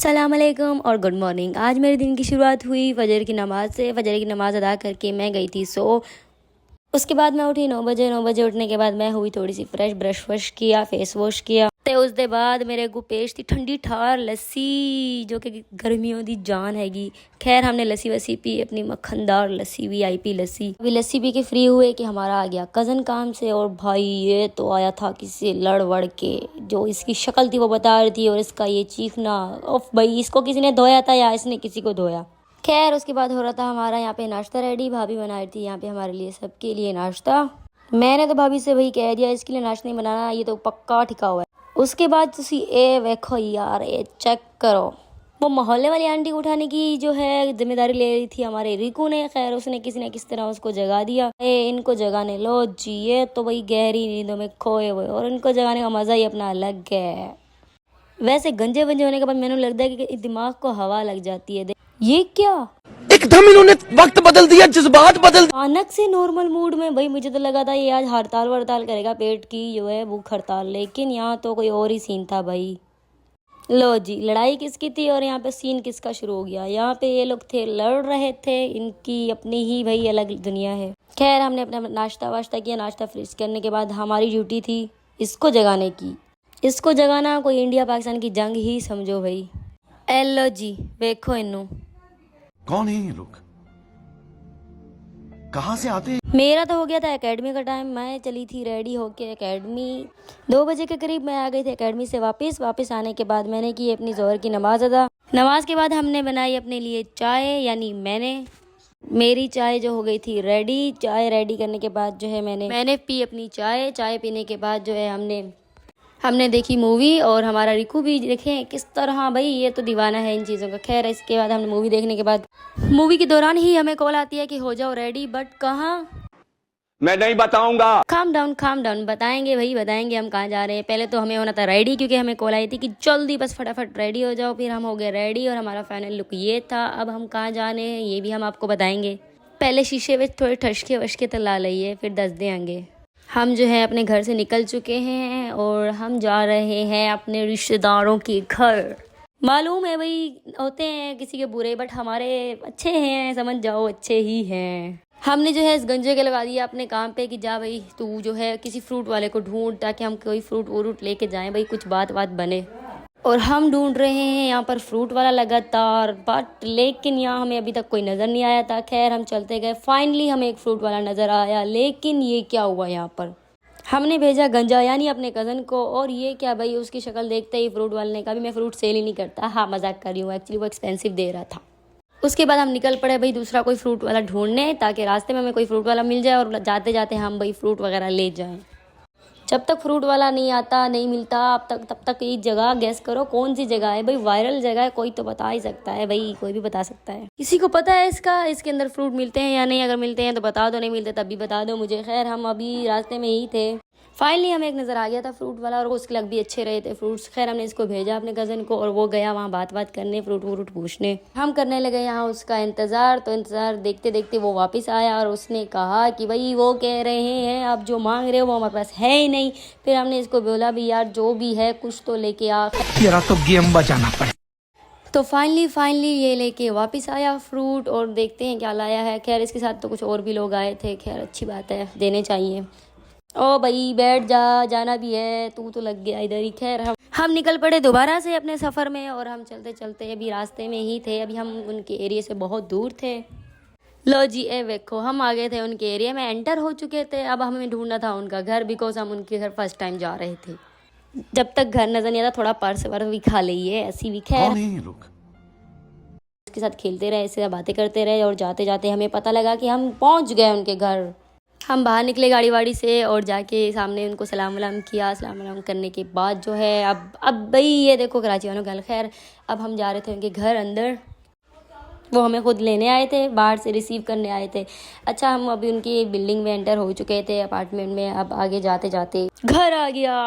अस्सलाम वालेकुम और गुड मॉर्निंग। आज मेरे दिन की शुरुआत हुई फजर की नमाज़ से। फजर की नमाज़ अदा करके मैं गई थी उसके बाद मैं उठी 9 बजे। 9 बजे उठने के बाद मैं हुई थोड़ी सी फ्रेश, ब्रश वश किया, फेस वॉश किया ते उसके बाद मेरे को पेश थी ठंडी ठार लस्सी जो कि गर्मियों दी जान हैगी। खैर हमने लस्सी वस्सी पी, अपनी मक्खनदार लस्सी VIP लस्सी। अभी लस्सी पी के फ्री हुए कि हमारा आ गया कज़न काम से, और भाई ये तो आया था किसी लड़ वड़ के। जो इसकी शक्ल थी वो बता रही थी, और इसका ये चीखना, ओफ भाई इसको किसी ने धोया था या इसने किसी को धोया। खैर उसके बाद हो रहा था हमारा यहाँ पे नाश्ता रेडी। भाभी बना रही थी यहाँ पे हमारे लिए सबके लिए नाश्ता। मैंने तो भाभी से भाई कह दिया इसके लिए नाश्ता नहीं बनाना, ये तो पक्का ठिका हुआ है। उसके बाद तुसी ए वेखो यार, ये चेक करो, वो मोहल्ले वाली आंटी को उठाने की जो है जिम्मेदारी ले रही थी हमारे रिकू ने। खैर उसने किसी न किस तरह उसको जगा दिया। इनको जगाने लो जी, ये तो भाई गहरी नींदों में खोए हुए, और इनको जगाने का मजा ही अपना अलग है। वैसे गंजे वंजे होने के बाद मैंने लगता है कि दिमाग को हवा लग जाती है। ये क्या एकदम इन्होंने वक्त बदल दिया, जज्बात बदल। अचानक से नॉर्मल मूड में। भाई मुझे तो लगा था ये आज हड़ताल वड़ताल करेगा, पेट की जो है भूख हड़ताल, लेकिन यहाँ तो कोई और ही सीन था भाई। लो जी, लड़ाई किसकी थी और यहाँ पे सीन किसका शुरू हो गया। यहाँ पे ये लोग थे, लड़ रहे थे, इनकी अपनी ही भाई अलग दुनिया है। खैर हमने अपना नाश्ता वाश्ता किया। नाश्ता फिनिश करने के बाद हमारी ड्यूटी थी इसको जगाने की। इसको जगाना कोई इंडिया पाकिस्तान की जंग ही समझो भाई। एलो जी देखो इनू, कौन है ये लोग, कहाँ से आते हैं? मेरा तो हो गया था एकेडमी का टाइम। मैं चली थी रेडी होके एकेडमी। 2 बजे के करीब मैं आ गई थी एकेडमी से वापस आने के बाद मैंने की अपनी ज़ोहर की नमाज अदा। नमाज के बाद हमने बनाई अपने लिए चाय, यानी मेरी चाय जो हो गई थी रेडी। चाय रेडी करने के बाद जो है मैंने पी अपनी चाय। चाय पीने के बाद जो है हमने देखी मूवी, और हमारा रिकू भी देखें किस तरह, भाई ये तो दीवाना है इन चीज़ों का। खैर इसके बाद हमने मूवी देखने के बाद मूवी के दौरान ही हमें कॉल आती है कि हो जाओ रेडी, बट कहाँ, मैं नहीं बताऊंगा। काम डाउन बताएंगे भाई, बताएंगे हम कहाँ जा रहे हैं। पहले तो हमें होना था रेडी, क्योंकि हमें कॉल आई थी कि जल्दी बस फटाफट रेडी हो जाओ। फिर हम हो गए रेडी और हमारा फाइनल लुक ये था। अब हम कहाँ जाने हैं ये भी हम आपको बताएंगे। पहले शीशे में थोड़े ठशके वशके तो ला लिए, फिर दस देंगे। हम जो है अपने घर से निकल चुके हैं और हम जा रहे हैं अपने रिश्तेदारों के घर। मालूम है भाई होते हैं किसी के बुरे, बट हमारे अच्छे हैं, समझ जाओ अच्छे ही हैं। हमने जो है इस गंजे के लगा दिया अपने काम पे कि जा भाई तू जो है किसी फ्रूट वाले को ढूंढ, ताकि हम कोई फ्रूट वरूट लेके जाएं, भाई कुछ बात बने। और हम ढूंढ रहे हैं यहाँ पर फ्रूट वाला लगातार, बट लेकिन यहाँ हमें अभी तक कोई नज़र नहीं आया था। खैर हम चलते गए, फाइनली हमें एक फ्रूट वाला नज़र आया। लेकिन ये क्या हुआ, यहाँ पर हमने भेजा गंजा यानी अपने कज़न को, और ये क्या भाई, उसकी शक्ल देखते ही फ्रूट वाले ने कहा भी मैं फ्रूट सेल ही नहीं करता। हाँ मजाक कर रही हूँ, एक्चुअली वो एक्सपेंसिव दे रहा था। उसके बाद हम निकल पड़े भाई दूसरा कोई फ्रूट वाला ढूंढने, ताकि रास्ते में हमें कोई फ्रूट वाला मिल जाए और जाते जाते हम भाई फ्रूट वगैरह ले जाएं। जब तक फ्रूट वाला नहीं आता, नहीं मिलता, तब तक ये जगह गैस करो कौन सी जगह है भाई। वायरल जगह है, कोई तो बता ही सकता है भाई, कोई भी बता सकता है। किसी को पता है इसके अंदर फ्रूट मिलते हैं या नहीं? अगर मिलते हैं तो बता दो, नहीं मिलते तब भी बता दो मुझे। खैर हम अभी रास्ते में ही थे, फाइनली हमें एक नज़र आ गया था फ्रूट वाला, और उसके लग भी अच्छे रहे थे फ्रूट्स। खैर हमने इसको भेजा अपने कज़न को, और वो गया वहाँ बात करने, फ्रूट व्रूट पूछने। हम करने लगे यहाँ उसका इंतज़ार। तो इंतज़ार देखते देखते वो वापस आया और उसने कहा कि भाई वो कह रहे हैं आप जो मांग रहे हो वो हमारे पास है ही नहीं। फिर हमने इसको बोला भी यार जो भी है कुछ तो लेके आ, तेरा तो गेम बजाना पड़े। तो फाइनली ये लेके वापस आया फ्रूट, और देखते हैं क्या लाया है। खैर इसके साथ तो कुछ और भी लोग आए थे, खैर अच्छी बात है, देने चाहिए। ओ भाई बैठ जाना भी है, तू तो लग गया इधर ही। खैर हम निकल पड़े दोबारा से अपने सफ़र में, और हम चलते चलते अभी रास्ते में ही थे। अभी हम उनके एरिया से बहुत दूर थे। लो जी ए देखो, हम आ गए थे उनके एरिया में, एंटर हो चुके थे। अब हमें ढूंढना था उनका घर, बिकॉज हम उनके घर फर्स्ट टाइम जा रहे थे। जब तक घर नजर नहीं आता थोड़ा पर्स वर्स भी खा लिए ऐसी भी। खैर उसके साथ खेलते रहे, ऐसे बातें करते रहे, और जाते जाते हमें पता लगा कि हम पहुंच गए उनके घर। हम बाहर निकले गाड़ी वाड़ी से और जाके सामने उनको सलाम वलाम किया। सलाम वलाम करने के बाद जो है अब भाई ये देखो कराची वालों का। खैर अब हम जा रहे थे उनके घर अंदर। वो हमें खुद लेने आए थे, बाहर से रिसीव करने आए थे। अच्छा हम अभी उनकी बिल्डिंग में एंटर हो चुके थे, अपार्टमेंट में। अब आगे जाते जाते घर आ गया।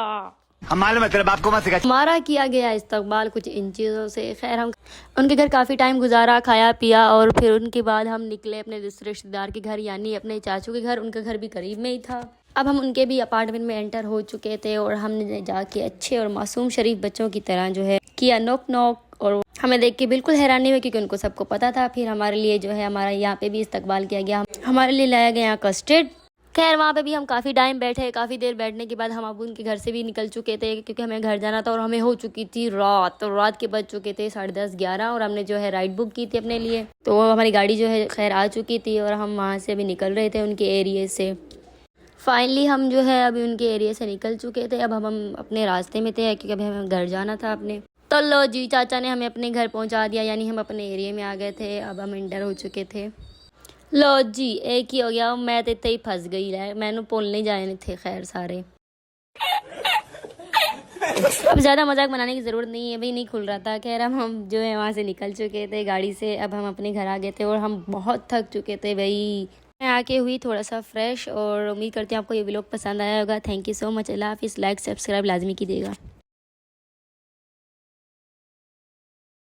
हमारा किया गया इस्तकबाल कुछ इन चीज़ों से। खैर हम उनके घर काफ़ी टाइम गुजारा, खाया पिया, और फिर उनके बाद हम निकले अपने रिश्तेदार के घर, यानी अपने चाचू के घर। उनका घर भी करीब में ही था। अब हम उनके भी अपार्टमेंट में एंटर हो चुके थे, और हमने जाके अच्छे और मासूम शरीफ बच्चों की तरह जो है किया नॉक नॉक, और हमें देख के बिल्कुल हैरानी हुई क्योंकि उनको सबको पता था। फिर हमारे लिए जो है हमारा यहाँ पे भी इस्तकबाल किया गया, हमारे लिए लाया गया यहाँ कस्टर्ड। खैर वहाँ पे भी हम काफ़ी टाइम बैठे, काफ़ी देर बैठने के बाद हम अब उनके घर से भी निकल चुके थे क्योंकि हमें घर जाना था और हमें हो चुकी थी रात। तो रात के बज चुके थे 10:30-11 और हमने जो है राइड बुक की थी अपने लिए। तो हमारी गाड़ी जो है खैर आ चुकी थी और हम वहाँ से अभी निकल रहे थे उनके एरिए से। फाइनली हम जो है अभी उनके एरिया से निकल चुके थे। अब हम अपने रास्ते में थे क्योंकि अभी हमें घर जाना था अपने। तो लो जी, चाचा ने हमें अपने घर पहुंचा दिया, यानी हम अपने एरिया में आ गए थे। अब हम इंटर हो चुके थे। लो जी, एक ही हो गया, मैं तो इतने ही फंस गई है, मैंने पोल नहीं जाने थे खैर सारे। अब ज़्यादा मजाक बनाने की ज़रूरत नहीं है, अभी नहीं खुल रहा था। खैर हम जो है वहाँ से निकल चुके थे गाड़ी से। अब हम अपने घर आ गए थे और हम बहुत थक चुके थे भाई। मैं आके हुई थोड़ा सा फ्रेश और उम्मीद करती हूँ आपको ये व्लॉग पसंद आया होगा। Thank you so much. अल्लाह हाफिज़। लाइक सब्सक्राइब लाजमी कीजिएगा।